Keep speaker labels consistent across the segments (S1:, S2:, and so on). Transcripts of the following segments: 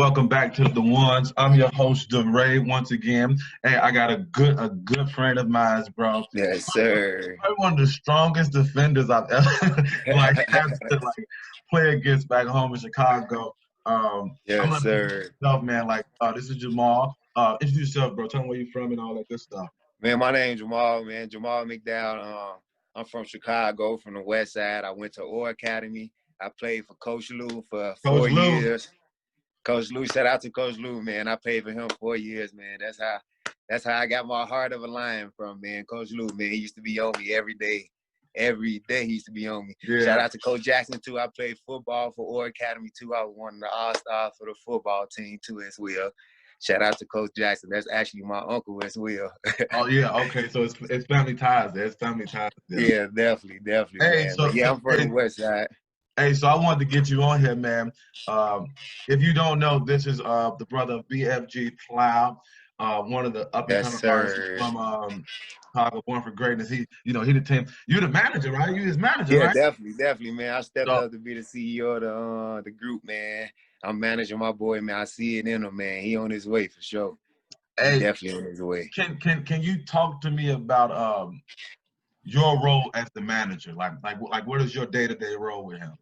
S1: Welcome back to the ones. I'm your host, Darae, once again. Hey, I got a good friend of mine, bro.
S2: Yes, sir.
S1: Probably one of the strongest defenders I've ever had to play against back home in Chicago. I'm
S2: Yes,
S1: gonna introduce
S2: sir.
S1: myself, man. This is Jamal. Introduce yourself, bro. Tell me where you're from and all that good stuff.
S2: Man, my name's Jamal, man. Jamal McDowell. I'm from Chicago, from the West Side. I went to Orr Academy. I played for Coach Lou for
S1: Coach
S2: 4
S1: Lou.
S2: years. Coach Lou, shout out to Coach Lou, man. I played for him 4 years, man. That's how I got my heart of a lion from, man. Coach Lou, man, he used to be on me every day. Every day he used to be on me.
S1: Yeah.
S2: Shout out to Coach Jackson, too. I played football for Orr Academy, too. I was one of the all-stars for the football team, too, as well. Shout out to Coach Jackson. That's actually my uncle as well.
S1: Oh yeah, okay. So it's family ties there. It's family ties there.
S2: Yeah, definitely,
S1: Hey,
S2: man. But yeah, I'm from the West Side.
S1: Hey, so I wanted to get you on here, man. If you don't know, this is the brother of BFG Cloud, one of the up and
S2: Yes,
S1: coming artists
S2: sir.
S1: from Chicago, Born for Greatness. He the team. You're the manager, right? You his manager,
S2: Yeah,
S1: right?
S2: definitely, man. I stepped
S1: So,
S2: up to be the CEO of the group, man. I'm managing my boy, man. I see it in him, man. He on his way for sure. He
S1: hey,
S2: definitely on his way.
S1: can you talk to me about your role as the manager? Like what is your day-to-day role with him?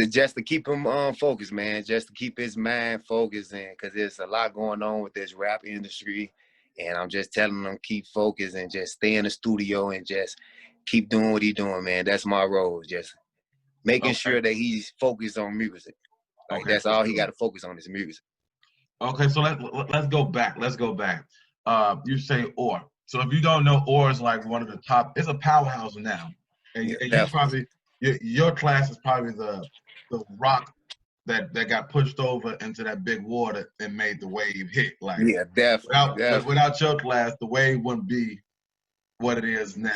S2: Just to keep him focused, man. Just to keep his mind focused, because there's a lot going on with this rap industry, and I'm just telling him keep focused and just stay in the studio and just keep doing what he's doing, man. That's my role, just making sure that he's focused on music. Like that's all he got to focus on is music.
S1: Okay, so let's go back. Let's go back. You say Orr. So if you don't know, Orr is like one of the top. It's a powerhouse now, and you probably your class is probably the rock that got pushed over into that big water and made the wave hit. Like without your class, the wave wouldn't be what it is now.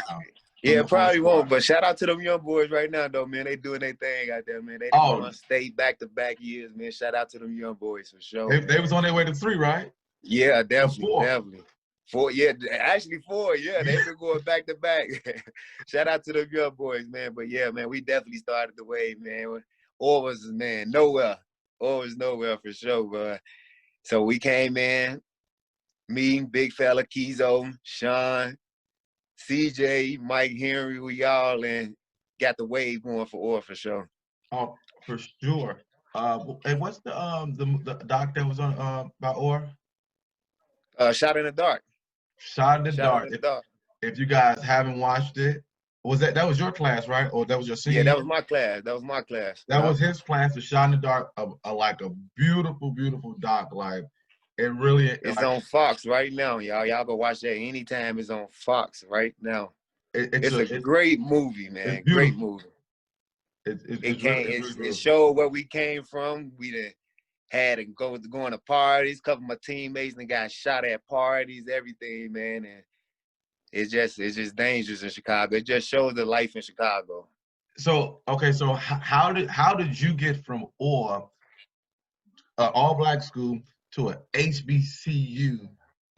S2: Yeah, probably won't. But shout out to them young boys right now, though, man. They doing their thing out there, man. They done stayed back-to-back years, man. Shout out to them young boys for sure.
S1: They was on their way to 3, right?
S2: Yeah, definitely. 4, yeah, actually 4. Yeah, they've been going back-to-back. Shout out to them young boys, man. But yeah, man, we definitely started the wave, man. Or was nowhere. Or was nowhere for sure, but so we came in, me, big fella, Kizo, Sean, CJ, Mike Henry, we all and got the wave going for Orr for sure.
S1: Oh, for sure. And what's the doc that was on by Orr?
S2: Shot in the Dark.
S1: Shot in the Dark. If you guys haven't watched it, that was your class, right? Or that was your senior?
S2: Yeah, that was my class.
S1: That was his class. The Shot in the Dark, like a beautiful, beautiful doc. Like it really.
S2: It's on Fox right now, y'all. Y'all go watch that anytime. It's on Fox right now. It's a great movie, man. Great movie. It showed where we came from. We had to going to parties. A couple of my teammates and got shot at parties, everything, man. And it's just dangerous in Chicago. It just shows the life in Chicago.
S1: So okay, so how did you get from Orr, all-black school, to an HBCU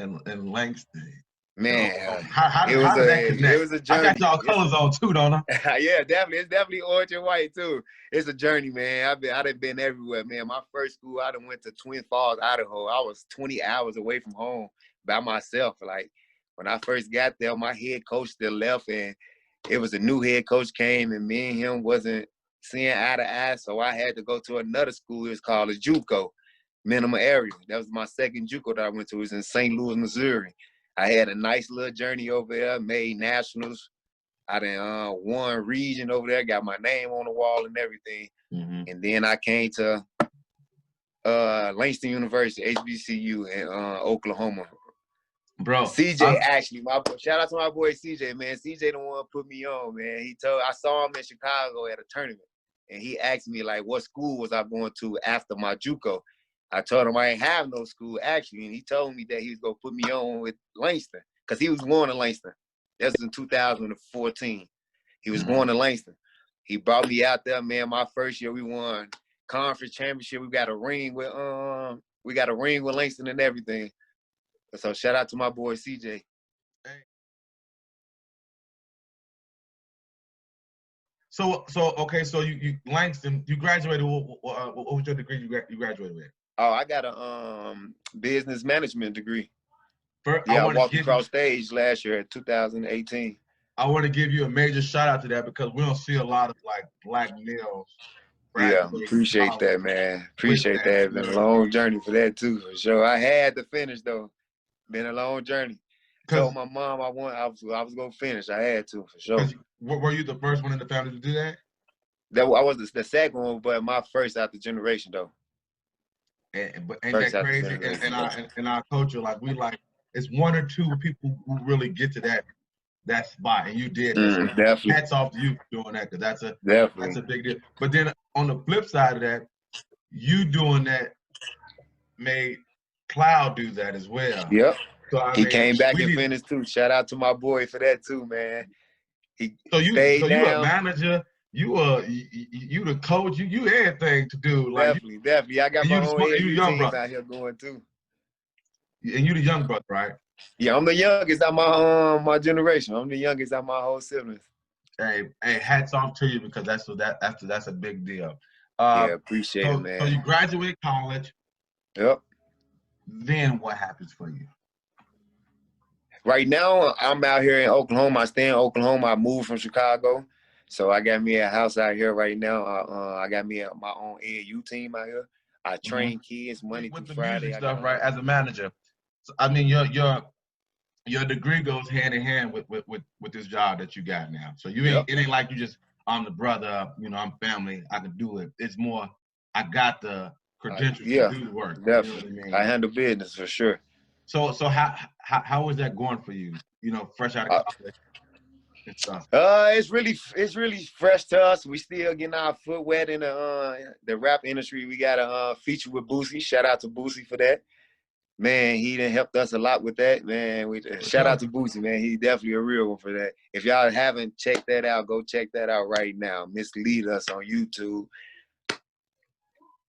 S1: in Langston?
S2: Man,
S1: how did that connect?
S2: It was a journey.
S1: I got y'all colors on too, don't I?
S2: Yeah, definitely. It's definitely orange and white too. It's a journey, man. I done been everywhere, man. My first school, I done went to Twin Falls, Idaho. I was 20 hours away from home by myself. Like when I first got there, my head coach still left, and it was a new head coach came, and me and him wasn't seeing eye to eye, so I had to go to another school. It's called a JUCO, minimum area. That was my second JUCO that I went to. It was in St. Louis, Missouri. I had a nice little journey over there, made nationals. I done won region over there, got my name on the wall and everything. And then I came to Langston University, HBCU in Oklahoma.
S1: Bro,
S2: CJ actually, shout out to my boy CJ, man. CJ the one put me on, man. I saw him in Chicago at a tournament, and he asked me like, what school was I going to after my JUCO? I told him I ain't have no school, actually, and he told me that he was going to put me on with Langston because he was going to Langston. That was in 2014. He was going to Langston. He brought me out there, man. My first year, we won conference championship. We got a ring with Langston and everything. So shout out to my boy CJ.
S1: So okay, so you Langston, you graduated. What was your degree you graduated with?
S2: Oh, I got a business management degree.
S1: First,
S2: Yeah, I walked across stage last year at 2018.
S1: I want to give you a major shout out to that because we don't see a lot of like black males.
S2: Yeah, appreciate that, man. Appreciate that. It's been a long journey for that too, for sure. I had to finish though. Been a long journey. Told my mom I was gonna finish. I had to, for sure.
S1: Were you the first one in the family to do that?
S2: I was the second one, but my first out the generation though.
S1: But ain't that crazy? In our culture, like it's one or two people who really get to that spot, and you did that. So
S2: definitely.
S1: Hats off to you for doing that, because that's a big deal. But then on the flip side of that, you doing that made Cloud do that as well.
S2: Yep.
S1: So
S2: he came back and finished too. Shout out to my boy for that too, man. He stayed down.
S1: You a manager, you the coach, you everything to do. Like
S2: definitely. I got my own team out here going too.
S1: And you the young brother, right?
S2: Yeah, I'm the youngest out my generation. I'm the youngest out my whole siblings.
S1: Hey, hats off to you, because that's a big deal.
S2: Yeah, appreciate it, man.
S1: So you graduate college.
S2: Yep.
S1: Then what happens for you?
S2: Right now, I'm out here in Oklahoma. I stay in Oklahoma. I moved from Chicago, so I got me a house out here right now. I got me my own AAU team out here. I train kids Monday through Friday.
S1: Music stuff, right? As a manager, so, I mean, your degree goes hand in hand with this job that you got now. So it ain't like you just, I'm the brother, I'm family, I can do it. It's more, I got the credentials to do the work.
S2: Definitely.
S1: You know what I mean?
S2: I handle business for sure.
S1: So how is that going for you? Fresh out of college and stuff.
S2: It's really fresh to us. We still getting our foot wet in the rap industry. We got a feature with Boosie. Shout out to Boosie for that. Man, he done helped us a lot with that, man. Shout out to Boosie, man. He's definitely a real one for that. If y'all haven't checked that out, go check that out right now. Mislead Us on YouTube.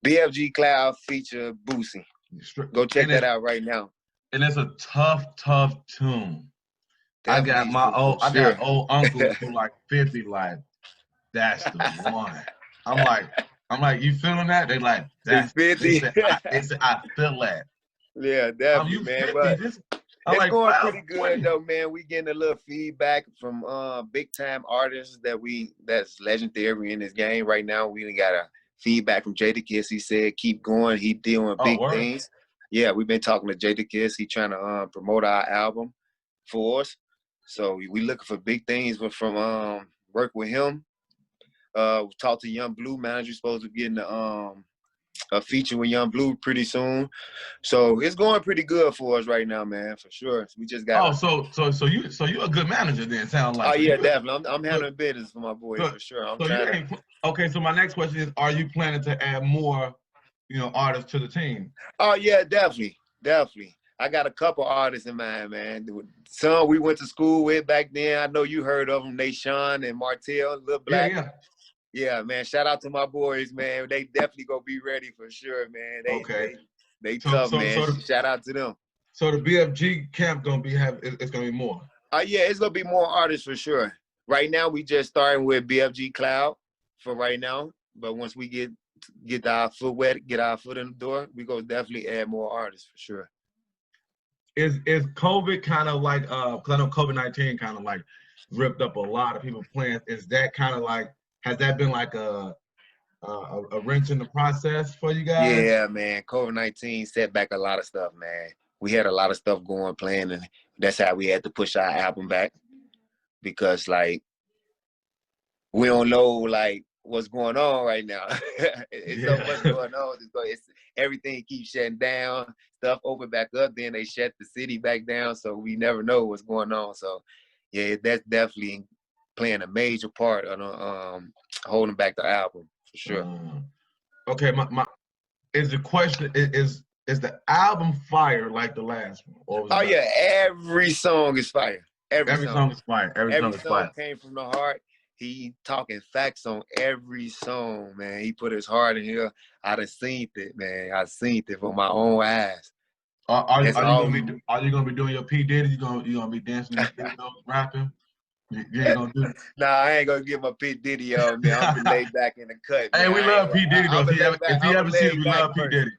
S2: BFG Cloud feature Boosie. Go check that out right now.
S1: And it's a tough tune. Definitely, I got old uncles who like 50, like, that's the one. I'm like, you feeling that? They like, that's 50. They said, I feel that.
S2: Yeah, definitely, man. 50, but it's going pretty good though, man. We getting a little feedback from big time artists that's legendary in this game right now. We done got a feedback from Jadakiss. He said, keep going. He doing big things. Yeah, we've been talking to Jadakiss. He trying to promote our album for us. So we looking for big things from work with him. We talked to Young Blue manager, supposed to be getting a feature with Young Blue pretty soon. So it's going pretty good for us right now, man, for sure. We just got.
S1: So you're a good manager then, sound like.
S2: Oh yeah, definitely. I'm handling business for my boy for sure.
S1: Okay, so my next question is, are you planning to add more, artists to the team?
S2: Oh yeah, definitely. I got a couple artists in mind, man. Some we went to school with back then. I know you heard of them, Nashawn and Martell, Lil Black. Yeah, man. Shout out to my boys, man. They definitely gonna be ready for sure, man. They tough, man. Shout out to them.
S1: So the BFG camp it's gonna be more.
S2: Yeah, it's gonna be more artists for sure. Right now, we just starting with BFG Cloud for right now. But once we get our foot wet, get our foot in the door, we gonna definitely add more artists for sure.
S1: Is COVID kind of like because I know COVID-19 kind of like ripped up a lot of people's plans. Is that kind of like, has that been like a wrench in the process for you guys?
S2: Yeah, man. COVID-19 set back a lot of stuff, man. We had a lot of stuff planned, and that's how we had to push our album back, because like we don't know like what's going on right now. It's so much going on. Everything keeps shutting down. Stuff open back up, then they shut the city back down, so we never know what's going on. So yeah, that's definitely playing a major part on holding back the album for sure.
S1: Okay, is the question is the album fire like the last one?
S2: Yeah, every song is fire. Every
S1: song is fire. Every song
S2: came from the heart. He talking facts on every song, man. He put his heart in here. I done seen it, man. I seen it with my own eyes.
S1: Are you gonna be doing your P Diddy? You gonna be dancing in the video, rapping? You ain't gonna do it?
S2: Nah, I ain't gonna get my P Diddy on, man. I'm gonna lay back in the cut.
S1: Hey, we love P Diddy though. If he ever sees, we love P Diddy.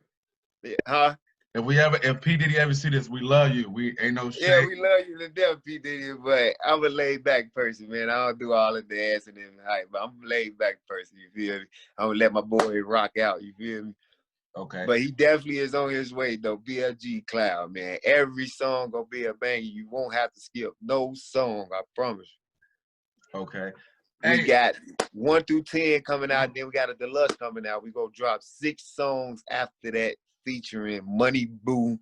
S2: Huh?
S1: If P Diddy ever see this, we love you. We ain't no shade.
S2: Yeah, we love you to death, P. Diddy, but I'm a laid back person, man. I don't do all the dancing and hype, but I'm a laid back person, you feel me? I'm gonna let my boy rock out, you feel me?
S1: Okay.
S2: But he definitely is on his way, though. BFG Cloud, man. Every song gonna be a banger. You won't have to skip no song, I promise you.
S1: Okay.
S2: We
S1: Hey.
S2: got 1 through 10 coming out, then we got a deluxe coming out. We gonna drop 6 songs after that featuring Money Boo.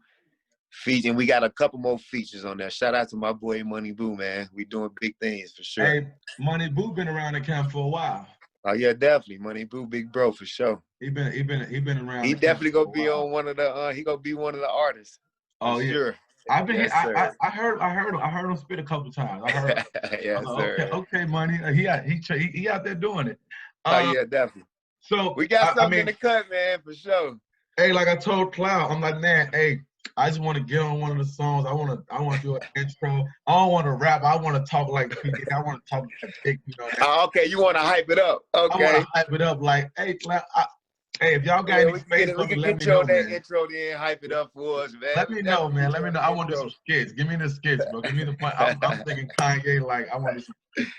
S2: And we got a couple more features on there. Shout out to my boy Money Boo, man. We doing big things for sure.
S1: Hey, Money Boo been around the camp for a while.
S2: Oh yeah, definitely. Money Boo, big bro for sure.
S1: He been around.
S2: He definitely gonna be on one of the he gonna be one of the artists.
S1: Oh yeah.
S2: Sure.
S1: I've been
S2: yes,
S1: here. I heard him spit a couple times. I heard
S2: yes, sir.
S1: Okay, Money. He out there doing it.
S2: Oh yeah, definitely.
S1: So
S2: we got something in the cut, man, for sure.
S1: Hey, like I told Cloud, I'm like, man, hey, I just want to get on one of the songs. I want to do an intro. I don't want to rap. I want to talk like I want to talk like Big, you know.
S2: Oh, okay, you want to hype it up. Okay.
S1: I want to hype it up like, hey, Cloud, hey, if y'all got any space for me, let me know, man.
S2: Intro then, hype it up for us, man.
S1: Let me know, man. Let me know. I want to do some skits. Give me the skits, bro. Give me the point. I'm thinking Kanye, like, I want to do some skits.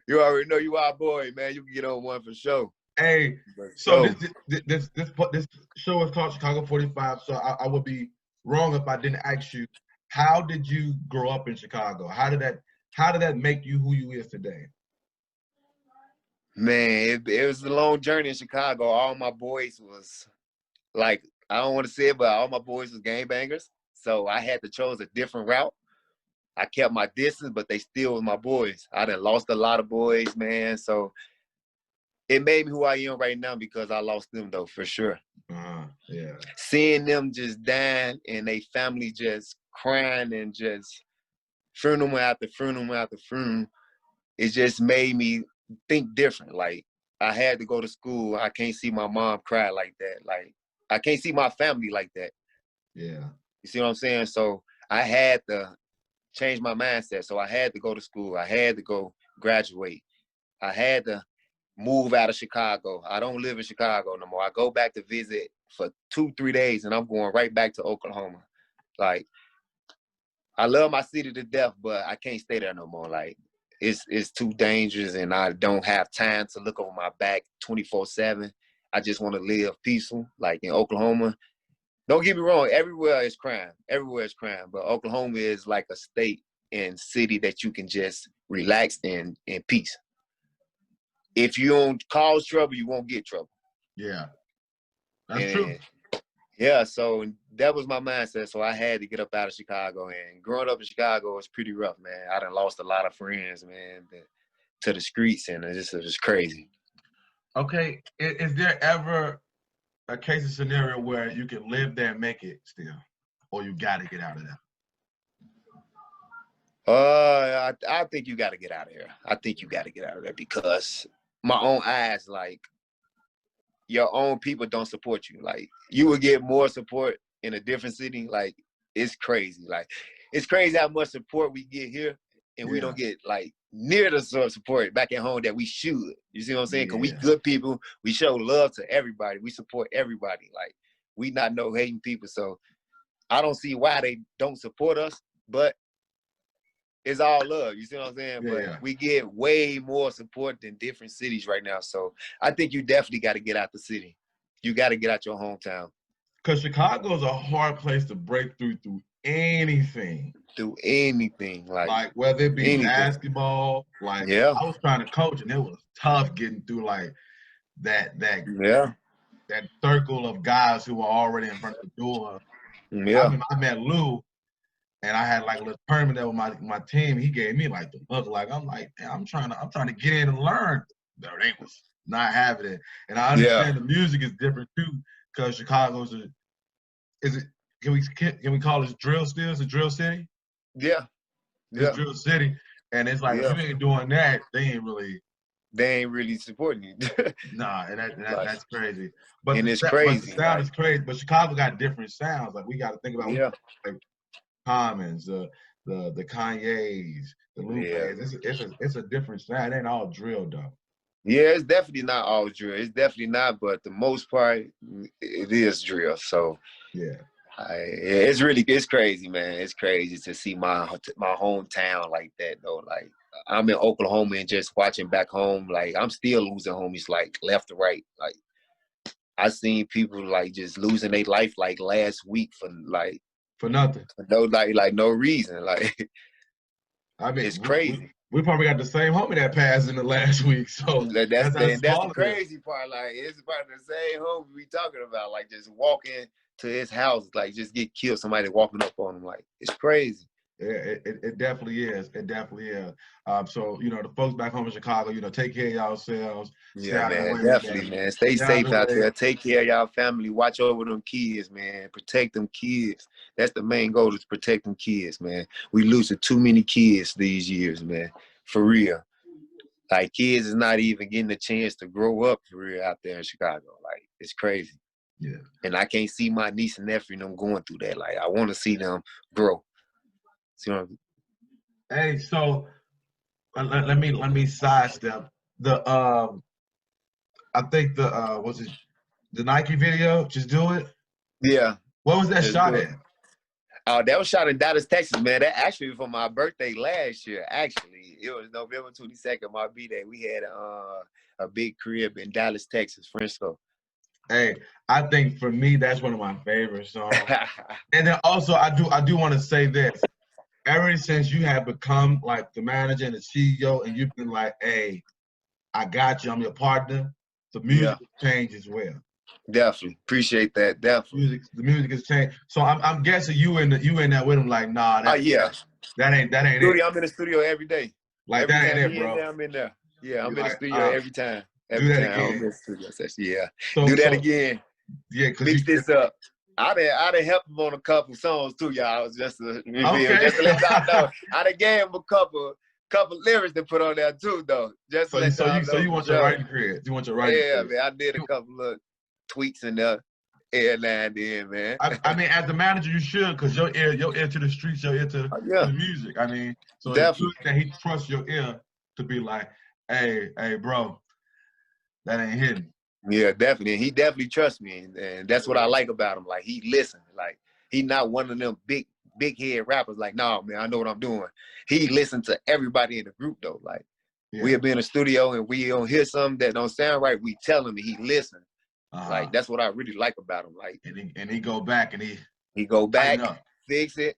S2: You already know you our boy, man. You can get on one for sure.
S1: Hey, so this show is called Chicago 45. So I would be wrong if I didn't ask you, how did you grow up in Chicago? How did that make you who you is today?
S2: Man, it was a long journey in Chicago. All my boys was like, I don't want to say it, but all my boys was gangbangers. So I had to choose a different route. I kept my distance, but they still was my boys. I done lost a lot of boys, man. So it made me who I am right now because I lost them, though, for sure.
S1: Yeah.
S2: Seeing them just dying and they family just crying and just funeral after funeral after funeral, it just made me think different. Like, I had to go to school. I can't see my mom cry like that. Like, I can't see my family like that.
S1: Yeah.
S2: You see what I'm saying? So I had to change my mindset. So I had to go to school. I had to go graduate. I had to move out of Chicago. I don't live in Chicago no more. I go back to visit for 2-3 days and I'm going right back to Oklahoma. Like, I love my city to death, but I can't stay there no more. Like, it's too dangerous and I don't have time to look over my back 24/7. I just want to live peaceful, like in Oklahoma. Don't get me wrong, everywhere is crime. Everywhere is crime. But Oklahoma is like a state and city that you can just relax in peace. If you don't cause trouble, you won't get trouble.
S1: Yeah. That's true.
S2: Yeah, so that was my mindset. So I had to get up out of Chicago. And growing up in Chicago was pretty rough, man. I done lost a lot of friends, man, to the streets, and it was crazy.
S1: Okay, is there ever a case of scenario where you can live there and make it still, or you got to get out of there?
S2: I think you got to get out of here. I think you got to get out of there because my own eyes, like, your own people don't support you. Like, you would get more support in a different city. Like, it's crazy. Like, it's crazy how much support we get here, and we don't get, like, near the sort of support back at home that we should. You see what I'm saying? Because we good people. We show love to everybody. We support everybody. Like, we not no hating people. So I don't see why they don't support us, but it's all love. You see what I'm saying? But we get way more support than different cities right now. So I think you definitely got to get out the city. You got to get out your hometown.
S1: Because Chicago is a hard place to break through anything.
S2: Through anything.
S1: Like whether it be basketball, like I was trying to coach and it was tough getting through like that circle of guys who were already in front of the door.
S2: Yeah.
S1: I met Lou. And I had like a little tournament there with my team. He gave me like the look, like I'm like, man, I'm trying to get in and learn. They was not having it. And I understand the music is different too, because Chicago's can we call it drill still? It's a drill city?
S2: Yeah.
S1: It's drill city. And it's like if you ain't doing that, they ain't really
S2: supporting you.
S1: Nah, and that's crazy. But
S2: it's crazy.
S1: But the sound is crazy. But Chicago got different sounds. Like we gotta think about like Commons, the Kanyes, the Lupes. It's a different sound. It ain't all drill though.
S2: Yeah, it's definitely not all drill. It's definitely not, but the most part, it is drill. So
S1: Yeah.
S2: It's crazy, man. It's crazy to see my hometown like that, though. Like, I'm in Oklahoma and just watching back home, like, I'm still losing homies, like, left to right. Like, I seen people, like, just losing their life, like, last week for
S1: nothing.
S2: For no reason. Like,
S1: I mean,
S2: it's crazy.
S1: We probably got the same homie that passed in the last week, so
S2: that's the crazy part. Like, it's about the same homie we talking about. Like, just walking to his house, like, just get killed. Somebody walking up on him, like, it's crazy.
S1: Yeah, it definitely is. It definitely is. So, you know, the folks back home in Chicago, you know, take care of yourselves.
S2: Yeah, man, definitely, man. Stay safe out there. Take care of y'all family. Watch over them kids, man. Protect them kids. That's the main goal, is protect them kids, man. We losing too many kids these years, man. For real. Like, kids is not even getting a chance to grow up for real out there in Chicago. Like, it's crazy.
S1: Yeah.
S2: And I can't see my niece and nephew them going through that. Like, I want to see them grow. See what I'm...
S1: Hey, so let me sidestep the I think the was it the Nike video? Just do it.
S2: Yeah.
S1: What was that shot at?
S2: Oh, that was shot in Dallas, Texas, man. That actually was for my birthday last year. Actually, it was November 22nd, my b-day. We had a big crib in Dallas, Texas, Frisco.
S1: Hey, I think for me that's one of my favorite songs. And then also I do want to say this. Ever since you have become like the manager and the CEO, and you've been like, "Hey, I got you. I'm your partner." The music has changed as well.
S2: Definitely appreciate that. Definitely,
S1: the music has changed. So I'm guessing you in that with him, like, nah. That ain't
S2: studio,
S1: it.
S2: I'm in the studio every day.
S1: Like,
S2: every
S1: that
S2: time
S1: ain't it, bro.
S2: I'm in there. Yeah, I'm in
S1: like,
S2: the studio every time.
S1: Do that again.
S2: I'm in the studio session. Yeah. Do that again.
S1: Yeah, because
S2: mix this up. I done helped him on a couple songs too, y'all. Just to let y'all know. I done gave him a couple lyrics to put on there too, though. Just to let y'all know.
S1: So you want your writing career? You want your writing career?
S2: Yeah, man. I did a couple of tweaks in there. Airline in, man.
S1: I mean, as the manager, you should, because your ear to the streets, your ear to the music. I mean, so definitely. It's good that he trusts your ear to be like, hey, bro, that ain't hidden.
S2: Yeah, definitely. He definitely trusts me, and that's what I like about him. Like, he listens. Like, he not one of them big head rappers. Like, nah, man, I know what I'm doing. He listened to everybody in the group though. Like, we'll be in the studio and we don't hear something that don't sound right. We tell him, and he listen. Like, that's what I really like about him. Like,
S1: and he go back and
S2: he go back, fix it,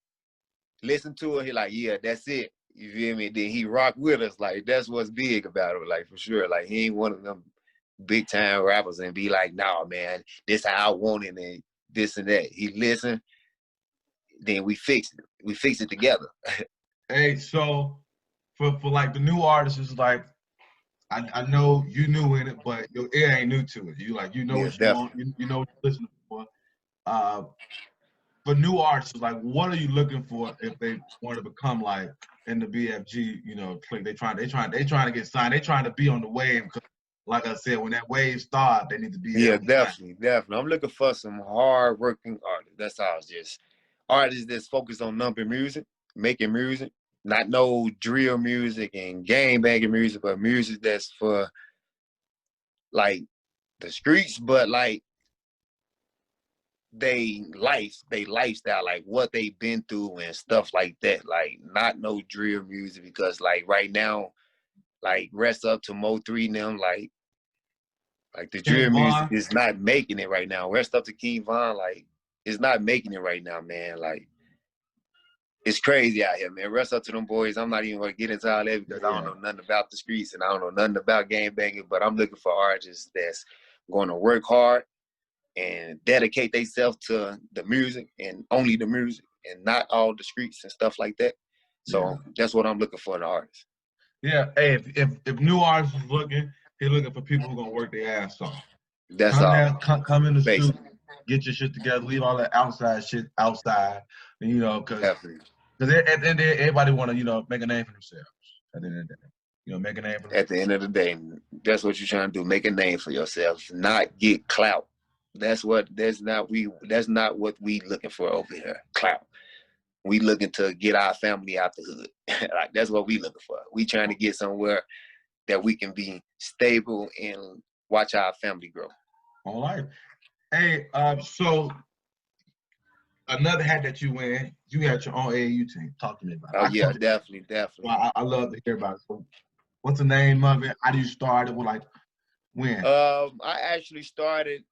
S2: listen to it. He like, yeah, that's it. You feel me? Then he rock with us. Like, that's what's big about it. Like, for sure. Like, he ain't one of them big time rappers and be like, nah, man, this how I want it and this and that. He listen, then we fix it. We fix it together.
S1: Hey, so for like the new artists, it's like, I know you new in it, but your ear ain't new to it. You know what you want, you know what you're listening for. For new artists, like, what are you looking for if they want to become like in the BFG, you know, clique? They trying to get signed. They trying to be on the wave. Like I said, when that wave starts, they need to be there.
S2: Yeah, definitely. I'm looking for some hard-working artists. That's all. Just artists that's focused on number music, making music, not no drill music and gang banging music, but music that's for like the streets, but like they lifestyle, like what they've been through and stuff like that. Like, not no drill music, because like right now, like, rest up to Mo3 and them, like the drill music is not making it right now. Rest up to King Von, like, it's not making it right now, man. Like, it's crazy out here, man. Rest up to them boys. I'm not even gonna get into all that because I don't know nothing about the streets and I don't know nothing about gang banging, but I'm looking for artists that's going to work hard and dedicate themselves to the music and only the music and not all the streets and stuff like that. So that's what I'm looking for in the artists.
S1: Yeah, hey, if new artists is looking, he's looking for people who gonna work their ass off.
S2: That's all.
S1: Come in the studio, get your shit together, leave all that outside shit outside, you know, because at the end of the day, everybody want to, you know, make a name for themselves. At the end of the day, you know, make a name for themselves.
S2: At the end of the day, that's what you're trying to do. Make a name for yourself, not get clout. That's not what we looking for over here. Clout. We looking to get our family out the hood. Like, that's what we looking for. We trying to get somewhere that we can be stable and watch our family grow.
S1: All right. Hey, so another hat that you wear, you had your own AAU team. Talk to me about it.
S2: Oh yeah, definitely.
S1: Well, I love to hear about it. So what's the name of it? How do you start it? Like when?
S2: I actually started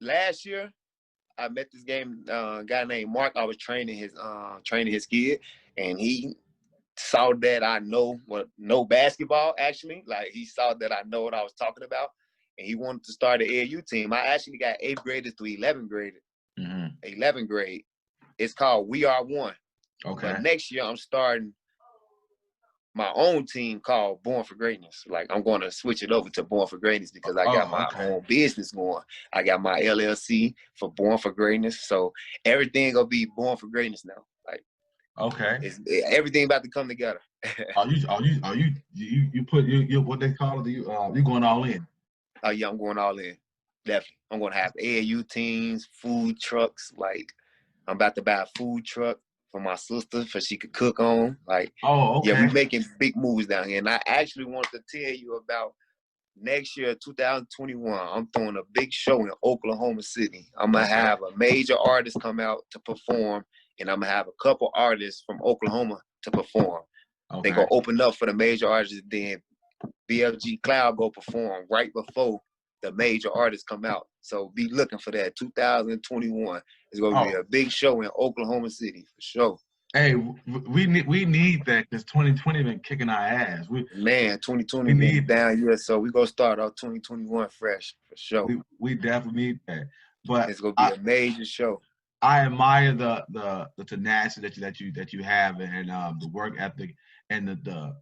S2: last year. I met this guy named Mark. I was training his kid, and he saw that I know basketball. Actually, like he saw that I know what I was talking about, and he wanted to start an AAU team. I actually got 8th graders to 11th graders. 11th grade. It's called We Are One.
S1: Okay.
S2: But next year I'm starting my own team called Born for Greatness. Like I'm going to switch it over to Born for Greatness because I got my own business going. I got my LLC for Born for Greatness. So everything gonna be Born for Greatness now. Like everything about to come together.
S1: You put what they call it? You going all in?
S2: Oh yeah, I'm going all in. Definitely. I'm gonna have AAU teams, food trucks. Like I'm about to buy a food truck for my sister so she could cook on. Like, yeah, we making big moves down here. And I actually wanted to tell you about next year, 2021. I'm throwing a big show in Oklahoma City. I'm gonna have a major artist come out to perform, and I'm gonna have a couple artists from Oklahoma to perform. They gonna open up for the major artists, then BFG Cloud go perform right before the major artists come out. So be looking for that. 2021 is going to be a big show in Oklahoma City for sure.
S1: Hey, we need that because 2020 been kicking our ass.
S2: 2020 been down here, so we gonna start off 2021 fresh for sure.
S1: We definitely need that. But
S2: it's gonna be a major show.
S1: I admire the tenacity that you have and the work ethic and the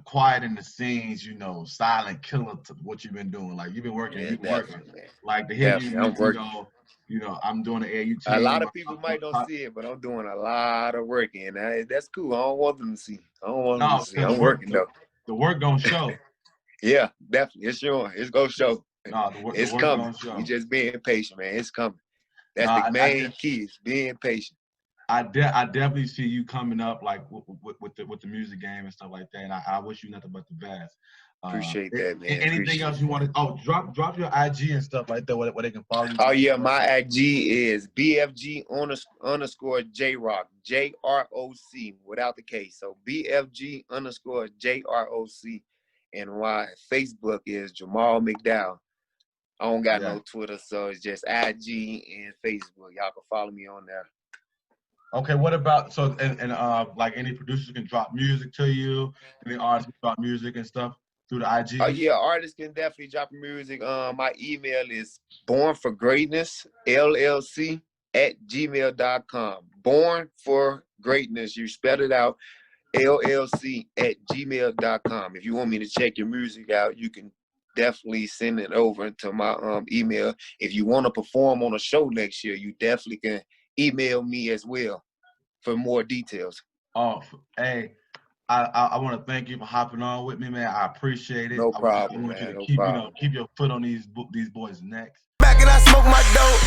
S1: quiet in the scenes, silent killer to what you've been doing. Like you've been working, Like to hear I'm doing an AAU team.
S2: A lot of people might not see it, but I'm doing a lot of work, and that's cool. I don't want them to see. I'm working though.
S1: The work gonna show.
S2: Yeah, definitely. It's showing. It's gonna show. It's coming. You just being patient, man. It's coming. That's the main key. Is being patient.
S1: I definitely see you coming up like with the music game and stuff like that, and I wish you nothing but the best.
S2: Appreciate that, man.
S1: Anything else you want to? Oh, drop your IG and stuff like that where they can follow you.
S2: Oh yeah, my IG is BFG _JROC JROC without the K. So BFG _JROC, and my Facebook is Jamal McDowell. I don't got no Twitter, so it's just IG and Facebook. Y'all can follow me on there.
S1: Okay, what about like any producers can drop music to you, any artists can drop music and stuff through the IG?
S2: Oh yeah, artists can definitely drop music. My email is bornforgreatnessllc@gmail.com. Born for Greatness, you spell it out, LLC@gmail.com. If you want me to check your music out, you can definitely send it over to my email. If you want to perform on a show next year, you definitely can email me as well for more details.
S1: Oh, hey, I want to thank you for hopping on with me, man. I appreciate it.
S2: No problem,
S1: I want
S2: man.
S1: you to keep your foot on these boys' necks.
S3: Back and I smoke my dope.